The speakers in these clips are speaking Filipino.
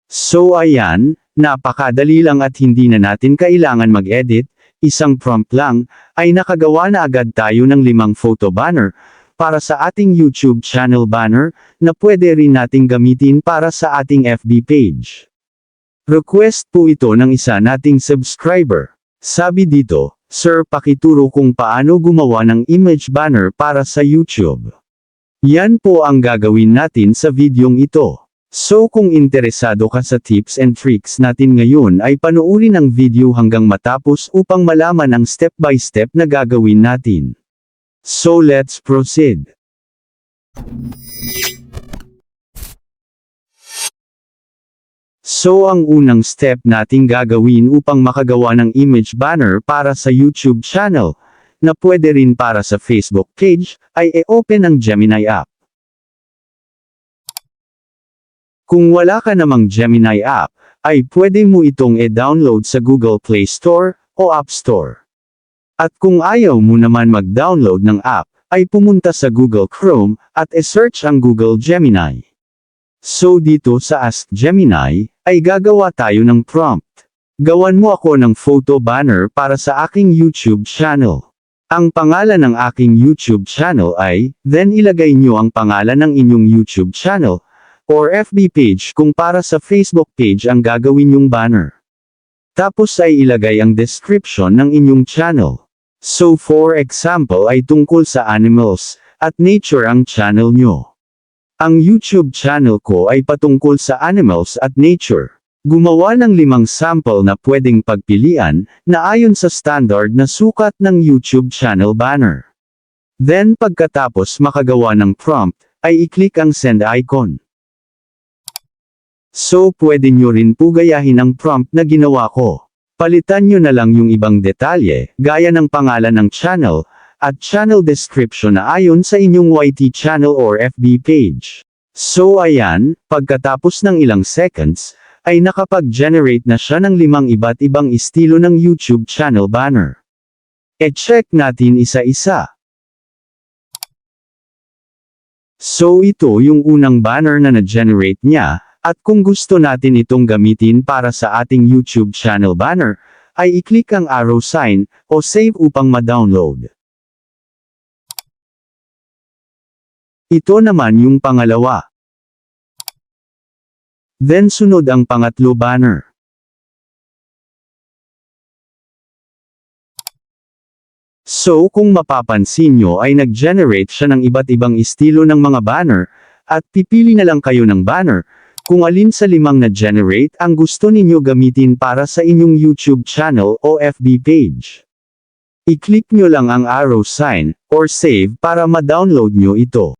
So ayan, napakadali lang at hindi na natin kailangan mag-edit, isang prompt lang, ay nakagawa na agad tayo ng 5 photo banner, para sa ating YouTube channel banner, na pwede rin nating gamitin para sa ating FB page. Request po ito ng isa nating subscriber. Sabi dito, "Sir, pakituro kung paano gumawa ng image banner para sa YouTube." Yan po ang gagawin natin sa videong ito. So kung interesado ka sa tips and tricks natin ngayon ay panoorin ang video hanggang matapos upang malaman ang step-by-step na gagawin natin. So let's proceed. So ang unang step nating gagawin upang makagawa ng image banner para sa YouTube channel, na pwede rin para sa Facebook page, ay i-open ang Gemini app. Kung wala ka namang Gemini app, ay pwede mo itong i-download sa Google Play Store o App Store. At kung ayaw mo naman mag-download ng app, ay pumunta sa Google Chrome at i-search ang Google Gemini. So dito sa Ask Gemini, ay gagawa tayo ng prompt. Gawan mo ako ng photo banner para sa aking YouTube channel. Ang pangalan ng aking YouTube channel ay, then ilagay nyo ang pangalan ng inyong YouTube channel, or FB page kung para sa Facebook page ang gagawin yung banner. Tapos ay ilagay ang description ng inyong channel. So for example ay tungkol sa animals, at nature ang channel nyo. Ang YouTube channel ko ay patungkol sa animals at nature. Gumawa ng 5 sample na pwedeng pagpilian, na ayon sa standard na sukat ng YouTube channel banner. Then pagkatapos makagawa ng prompt, ay i-click ang send icon. So pwede nyo rin po gayahin ang prompt na ginawa ko. Palitan nyo na lang yung ibang detalye, gaya ng pangalan ng channel, at channel description na ayon sa inyong YT channel or FB page. So ayan, pagkatapos ng ilang seconds, ay nakapag-generate na siya ng 5 iba't ibang estilo ng YouTube channel banner. E-check natin isa-isa. So ito yung unang banner na na-generate niya, at kung gusto natin itong gamitin para sa ating YouTube channel banner, ay i-click ang arrow sign, o save upang ma-download. Ito naman yung pangalawa. Then sunod ang pangatlo banner. So kung mapapansin nyo ay nag-generate siya ng iba't ibang estilo ng mga banner, at pipili na lang kayo ng banner, kung alin sa 5 na-generate ang gusto ninyo gamitin para sa inyong YouTube channel o FB page. I-click nyo lang ang arrow sign, or save para ma-download nyo ito.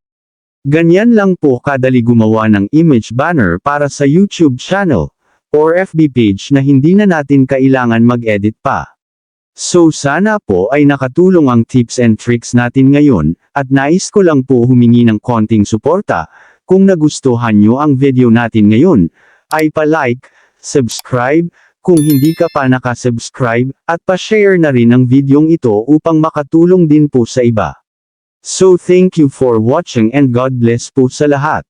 Ganyan lang po kadali gumawa ng image banner para sa YouTube channel, or FB page na hindi na natin kailangan mag-edit pa. So sana po ay nakatulong ang tips and tricks natin ngayon, at nais ko lang po humingi ng konting suporta. Kung nagustuhan nyo ang video natin ngayon, ay pa-like, subscribe, kung hindi ka pa nakasubscribe, at pa-share na rin ang videong ito upang makatulong din po sa iba. So thank you for watching and God bless po sa lahat.